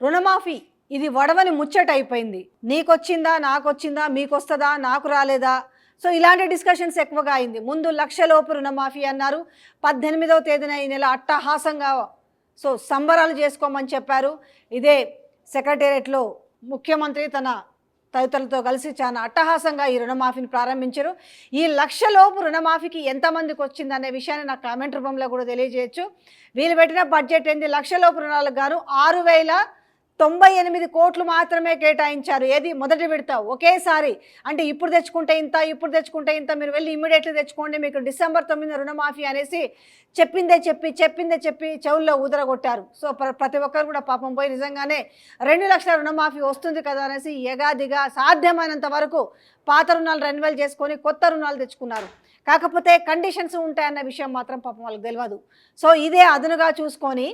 రుణమాఫీ ఇది వడవని ముచ్చట అయిపోయింది. నీకొచ్చిందా, నాకొచ్చిందా, మీకొస్తుందా, నాకు రాలేదా? సో ఇలాంటి డిస్కషన్స్ ఎక్కువగా అయింది. ముందు లక్షలోపు రుణమాఫీ అన్నారు. 18వ తేదీన ఈ నెల అట్టహాసంగా సంబరాలు చేసుకోమని చెప్పారు. ఇదే సెక్రటేరియట్లో ముఖ్యమంత్రి తన తదితరులతో కలిసి చాలా అట్టహాసంగా ఈ రుణమాఫీని ప్రారంభించారు. ఈ లక్షలోపు రుణమాఫీకి ఎంతమందికి వచ్చిందనే విషయాన్ని నాకు కామెంట్ రూపంలో కూడా తెలియజేయచ్చు. వీళ్ళు పెట్టిన బడ్జెట్ ఏంది? లక్షలోపు రుణాలకు గాను 6,098 కోట్లు మాత్రమే కేటాయించారు. ఏది మొదటి విడత ఒకేసారి. అంటే ఇప్పుడు తెచ్చుకుంటే ఇంత, మీరు వెళ్ళి ఇమ్మీడియట్లీ తెచ్చుకోండి, మీకు డిసెంబర్ 9 రుణమాఫీ అనేసి చెప్పిందే చెప్పి చెవుల్లో ఊదరగొట్టారు. సో ప్రతి ఒక్కరు కూడా పాపం పోయి నిజంగానే 2 లక్షల రుణమాఫీ వస్తుంది కదా అనేసి ఎగాదిగా సాధ్యమైనంత వరకు పాత రుణాలు రెన్యువల్ చేసుకొని కొత్త రుణాలు తెచ్చుకున్నారు. కాకపోతే కండిషన్స్ ఉంటాయన్న విషయం మాత్రం పాపం వాళ్ళకి తెలియదు. సో ఇదే అదునుగా చూసుకొని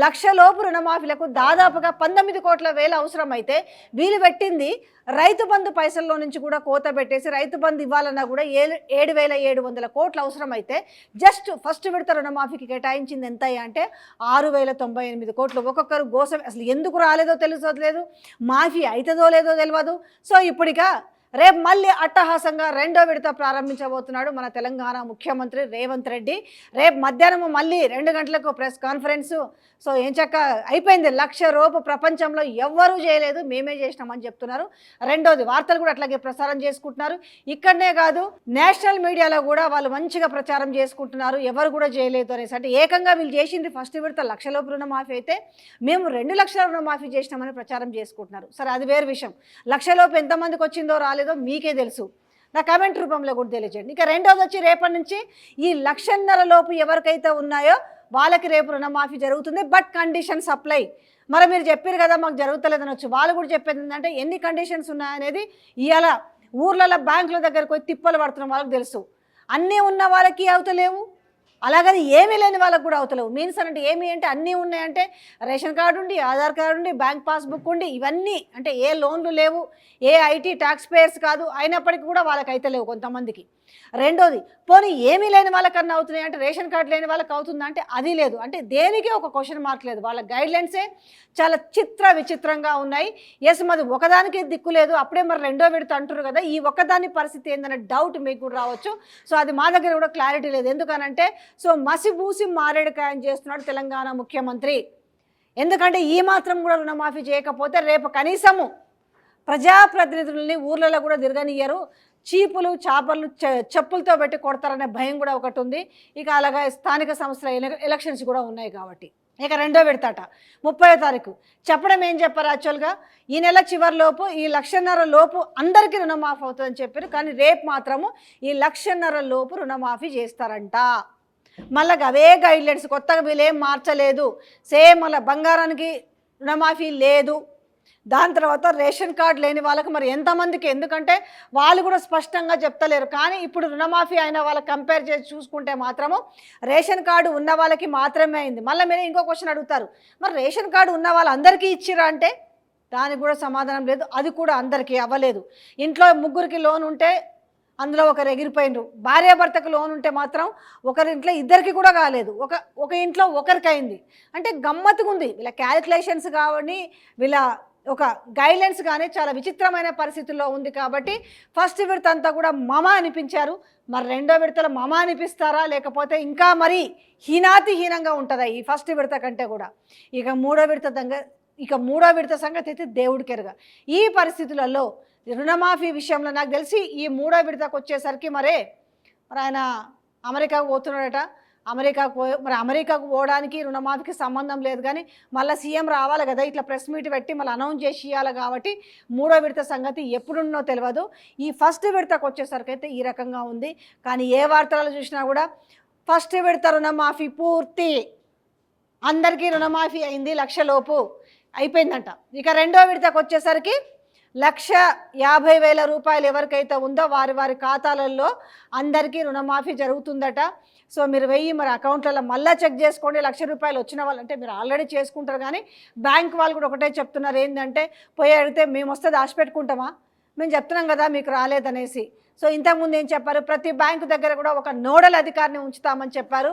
లక్షలోపు రుణమాఫీలకు దాదాపుగా 19 కోట్ల వేల అవసరమైతే వీళ్ళు పెట్టింది రైతు బంధు పైసల్లో నుంచి కూడా కోత పెట్టేసి రైతు బంధు ఇవ్వాలన్నా కూడా 7,700 కోట్లు అవసరమైతే జస్ట్ ఫస్ట్ విడత రుణమాఫీకి కేటాయించింది ఎంత అంటే 6,098 కోట్లు. ఒక్కొక్కరు గోసం అసలు ఎందుకు రాలేదో తెలుసోలేదు, మాఫీ అవుతుందో లేదో తెలియదు. సో ఇప్పుడిక రేపు మళ్ళీ అట్టహాసంగా 2వ విడత ప్రారంభించబోతున్నాడు మన తెలంగాణ ముఖ్యమంత్రి రేవంత్ రెడ్డి. రేపు మధ్యాహ్నం మళ్ళీ 2 గంటలకు ప్రెస్ కాన్ఫరెన్సు. సో ఏం చక్క అయిపోయింది. లక్ష రూపు ప్రపంచంలో ఎవ్వరూ చేయలేదు, మేమే చేసినామని చెప్తున్నారు. రెండోది వార్తలు కూడా అట్లాగే ప్రసారం చేసుకుంటున్నారు. ఇక్కడనే కాదు నేషనల్ మీడియాలో కూడా వాళ్ళు మంచిగా ప్రచారం చేసుకుంటున్నారు, ఎవరు కూడా చేయలేదు అనేసి. అంటే ఏకంగా వీళ్ళు చేసింది ఫస్ట్ విడత లక్షలోపు రుణమాఫీ అయితే మేము 2 లక్షల రుణమాఫీ చేసినామని ప్రచారం చేసుకుంటున్నారు. సరే అది వేరు విషయం. లక్షలోపు ఎంతమందికి వచ్చిందో రాలేదో మీకే తెలుసు, నా కామెంట్ రూపంలో కూడా తెలియజేయండి. ఇక రెండోది వచ్చి రేపటి నుంచి ఈ 1,50,000 లోపు ఎవరికైతే ఉన్నాయో వాళ్ళకి రేపు రుణమాఫీ జరుగుతుంది. But conditions apply. మరి మీరు చెప్పారు కదా మాకు జరుగుతలేదని వచ్చి వాళ్ళు కూడా చెప్పేది ఏంటంటే ఎన్ని కండిషన్స్ ఉన్నాయనేది ఇవాళ ఊర్లలో బ్యాంకుల దగ్గరకు పోయి తిప్పలు పడుతున్న వాళ్ళకి తెలుసు. అన్నీ ఉన్న వాళ్ళకి అవుతలేవు, అలాగని ఏమీ లేని వాళ్ళకు కూడా అవుతలేవు. మీన్స్ అంటే ఏమి అంటే అన్నీ ఉన్నాయంటే రేషన్ కార్డు ఉండి, ఆధార్ కార్డు ఉండి, బ్యాంక్ పాస్బుక్ ఉండి, ఇవన్నీ అంటే ఏ లోన్లు లేవు, ఏ ఐటీ ట్యాక్స్ పేయర్స్ కాదు, అయినప్పటికీ కూడా వాళ్ళకి అయితే లేవు కొంతమందికి. రెండోది పోనీ ఏమీ లేని వాళ్ళకన్నా అవుతున్నాయి అంటే రేషన్ కార్డు లేని వాళ్ళకి అవుతుందా అంటే అది లేదు. అంటే దేనికి ఒక క్వశ్చన్ మార్క్ లేదు. వాళ్ళ గైడ్లైన్సే చాలా విచిత్రంగా ఉన్నాయి. ఎస్ మరి ఒకదానికి దిక్కు లేదు, అప్పుడే మరి 2వ విడత అంటారు కదా, ఈ ఒక్కదాని పరిస్థితి ఏందనే డౌట్ మీకు కూడా రావచ్చు. సో అది మా దగ్గర కూడా క్లారిటీ లేదు. ఎందుకనంటే సో మసిబూసి మారేడుకాయని చేస్తున్నాడు తెలంగాణ ముఖ్యమంత్రి. ఎందుకంటే ఈ మాత్రం కూడా రుణమాఫీ చేయకపోతే రేపు కనీసము ప్రజాప్రతినిధులని ఊర్లలో కూడా తిరగనియ్యరు, చీపులు చాపర్లు చెప్పులతో పెట్టి కొడతారనే భయం కూడా ఒకటి ఉంది. ఇక అలాగా స్థానిక సంస్థల ఎలక్షన్స్ కూడా ఉన్నాయి కాబట్టి ఇక 2వ విడతట 30వ తారీఖు చెప్పడం ఏం చెప్పారు యాక్చువల్గా ఈ నెల చివరిలోపు ఈ 1,50,000 లోపు అందరికీ రుణమాఫీ అవుతుందని చెప్పారు. కానీ రేపు మాత్రము ఈ 1,50,000 లోపు రుణమాఫీ చేస్తారంట. మళ్ళీ అవే గైడ్లైన్స్, కొత్తగా వీళ్ళేం మార్చలేదు. సేమ్ మళ్ళీ బంగారానికి రుణమాఫీ లేదు. దాని తర్వాత రేషన్ కార్డు లేని వాళ్ళకి మరి ఎంతమందికి, ఎందుకంటే వాళ్ళు కూడా స్పష్టంగా చెప్తలేరు. కానీ ఇప్పుడు రుణమాఫీ అయిన వాళ్ళకి కంపేర్ చేసి చూసుకుంటే మాత్రము రేషన్ కార్డు ఉన్న వాళ్ళకి మాత్రమే అయింది. మళ్ళీ మీరు ఇంకో క్వశ్చన్ అడుగుతారు, మరి రేషన్ కార్డు ఉన్న వాళ్ళందరికీ ఇచ్చిరా అంటే దానికి కూడా సమాధానం లేదు. అది కూడా అందరికీ అవ్వలేదు. ఇంట్లో 3కి లోన్ ఉంటే అందులో ఒకరు ఎగిరిపోయినరు. భార్యాభర్తకు లోన్ ఉంటే మాత్రం ఒకరి ఇంట్లో ఇద్దరికి కూడా కాలేదు, ఒక ఇంట్లో ఒకరికి అయింది. అంటే గమ్మత్తుగా ఉంది వీళ్ళ క్యాలిక్యులేషన్స్ కానీ వీళ్ళ ఒక గైడ్లైన్స్ కానీ చాలా విచిత్రమైన పరిస్థితుల్లో ఉంది. కాబట్టి ఫస్ట్ విడత అంతా కూడా మమ అనిపించారు. మరి 2వ విడతలో మమ అనిపిస్తారా లేకపోతే ఇంకా మరి హీనంగా ఉంటుందా ఈ ఫస్ట్ విడత కంటే కూడా? ఇక 3వ విడత సంగతి అయితే దేవుడికెరుగా. ఈ పరిస్థితులలో రుణమాఫీ విషయంలో నాకు తెలిసి ఈ 3వ విడతకు వచ్చేసరికి మరి ఆయన అమెరికాకు పోతున్నాడట. అమెరికాకు పోవడానికి రుణమాఫీకి సంబంధం లేదు. కానీ మళ్ళీ సీఎం రావాలి కదా, ఇట్లా ప్రెస్ మీట్ పెట్టి మళ్ళీ అనౌన్స్ చేసి ఇవ్వాలి. కాబట్టి 3వ విడత సంగతి ఎప్పుడున్నో తెలియదు. ఈ ఫస్ట్ విడతకు వచ్చేసరికి అయితే ఈ రకంగా ఉంది. కానీ ఏ వార్తలు చూసినా కూడా ఫస్ట్ విడత రుణమాఫీ పూర్తి, అందరికీ రుణమాఫీ అయింది, 1,00,000 లోపు అయిపోయిందంట. ఇక 2వ విడతకు వచ్చేసరికి 1,50,000 రూపాయలు ఎవరికైతే ఉందో వారి ఖాతాలలో అందరికీ రుణమాఫీ జరుగుతుందట. సో మీరు వెయ్యి మరి అకౌంట్లలో మళ్ళీ చెక్ చేసుకోండి. 1,00,000 రూపాయలు వచ్చిన వాళ్ళంటే మీరు ఆల్రెడీ చేసుకుంటారు. కానీ బ్యాంక్ వాళ్ళు కూడా ఒకటే చెప్తున్నారు, ఏంటంటే పోయి అడిగితే మేము వస్తే దాచిపెట్టుకుంటామా, మేము చెప్తున్నాం కదా మీకు రాలేదనేసి. సో ఇంతకుముందు ఏం చెప్పారు, ప్రతి బ్యాంకు దగ్గర కూడా ఒక నోడల్ అధికారిని ఉంచుతామని చెప్పారు.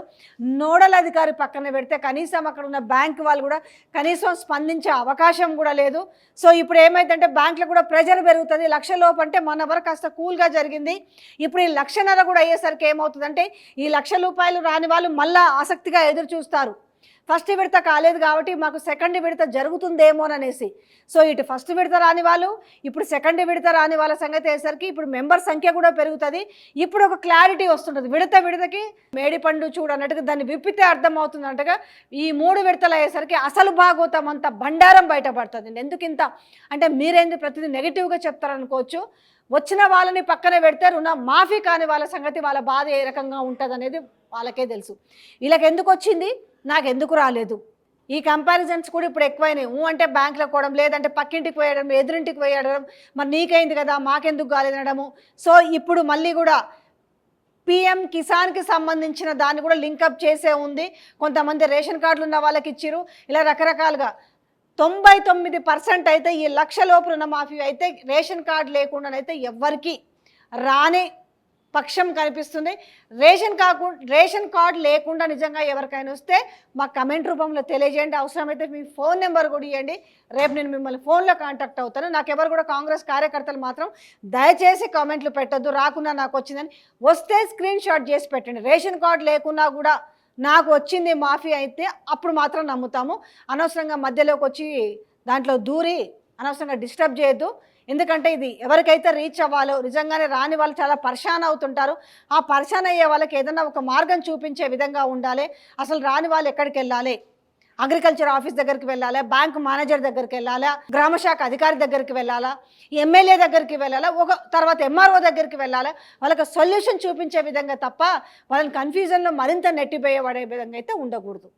నోడల్ అధికారి పక్కన పెడితే కనీసం అక్కడ ఉన్న బ్యాంకు వాళ్ళు కూడా కనీసం స్పందించే అవకాశం కూడా లేదు. సో ఇప్పుడు ఏమైందంటే బ్యాంకులో కూడా ప్రెజర్ పెరుగుతుంది. 1,00,000 లోపు అంటే మన వరకు కాస్త కూల్గా జరిగింది. ఇప్పుడు ఈ 1,50,000 కూడా అయ్యేసరికి ఏమవుతుందంటే ఈ ₹1,00,000 రాని వాళ్ళు మళ్ళీ ఆసక్తిగా ఎదురు చూస్తారు. ఫస్ట్ విడత కాలేదు కాబట్టి మాకు సెకండ్ విడత జరుగుతుందేమోననేసి. సో ఇటు ఫస్ట్ విడత రాని వాళ్ళు, ఇప్పుడు సెకండ్ విడత రాని వాళ్ళ సంగతి అయ్యేసరికి ఇప్పుడు మెంబర్ సంఖ్య కూడా పెరుగుతుంది. ఇప్పుడు ఒక క్లారిటీ వస్తుంటుంది. విడతకి మేడిపండు చూడన్నట్టుగా దాన్ని విప్పితే అర్థమవుతుందంటగా ఈ 3 విడతలు అయ్యేసరికి అసలు భాగోతం అంత బండారం బయటపడుతుంది. ఎందుకు ఇంత అంటే మీరేంది ప్రతిదీ నెగిటివ్గా చెప్తారనుకోవచ్చు. వచ్చిన వాళ్ళని పక్కన పెడితే రుణ మాఫీ కాని వాళ్ళ సంగతి, వాళ్ళ బాధ ఏ రకంగా ఉంటుంది అనేది వాళ్ళకే తెలుసు. వీళ్ళకి ఎందుకు వచ్చింది, నాకు ఎందుకు రాలేదు, ఈ కంపారిజన్స్ కూడా ఇప్పుడు ఎక్కువైనాయి. అంటే బ్యాంకులో పోవడం, లేదంటే పక్కింటికి పోయడం, ఎదురింటికి పోయడం, మరి నీకైంది కదా మాకెందుకు కాలేదనడము. సో ఇప్పుడు మళ్ళీ కూడా PM కిసాన్కి సంబంధించిన దాన్ని కూడా లింకప్ చేసే ఉంది. కొంతమంది రేషన్ కార్డులు ఉన్న వాళ్ళకి ఇచ్చిరు. ఇలా రకరకాలుగా 99% అయితే ఈ 1,00,000 లోపు రుణమాఫీ అయితే రేషన్ కార్డు లేకుండానైతే ఎవ్వరికి రాని పక్షం కనిపిస్తుంది. రేషన్ కార్డు లేకుండా నిజంగా ఎవరికైనా వస్తే మా కమెంట్ రూపంలో తెలియజేయండి. అవసరమైతే మీ ఫోన్ నెంబర్ కూడా ఇవ్వండి. రేపు నేను మిమ్మల్ని ఫోన్లో కాంటాక్ట్ అవుతాను. నాకు ఎవరు కూడా కాంగ్రెస్ కార్యకర్తలు మాత్రం దయచేసి కామెంట్లు పెట్టద్దు, రాకుండా నాకు వచ్చిందని. వస్తే స్క్రీన్ షాట్ చేసి పెట్టండి. రేషన్ కార్డు లేకున్నా కూడా నాకు వచ్చింది మాఫీ అయితే అప్పుడు మాత్రం నమ్ముతాము. అనవసరంగా మధ్యలోకి వచ్చి దాంట్లో దూరి అనవసరంగా డిస్టర్బ్ చేయొద్దు. ఎందుకంటే ఇది ఎవరికైతే రీచ్ అవ్వాలో, నిజంగానే రాని వాళ్ళు చాలా పరిశాన్ అవుతుంటారు. ఆ పరిశాన్ అయ్యే వాళ్ళకి ఏదైనా ఒక మార్గం చూపించే విధంగా ఉండాలి. అసలు రాని వాళ్ళు ఎక్కడికి వెళ్ళాలి, అగ్రికల్చర్ ఆఫీస్ దగ్గరికి వెళ్ళాలా, బ్యాంక్ మేనేజర్ దగ్గరికి వెళ్ళాలా, గ్రామశాఖ అధికారి దగ్గరికి వెళ్ళాలా, ఎమ్మెల్యే దగ్గరికి వెళ్ళాలా, తర్వాత MRO దగ్గరికి వెళ్ళాలా, వాళ్ళకి సొల్యూషన్ చూపించే విధంగా తప్ప వాళ్ళని కన్ఫ్యూజన్లో మరింత నెట్టిపోయే విధంగా అయితే ఉండకూడదు.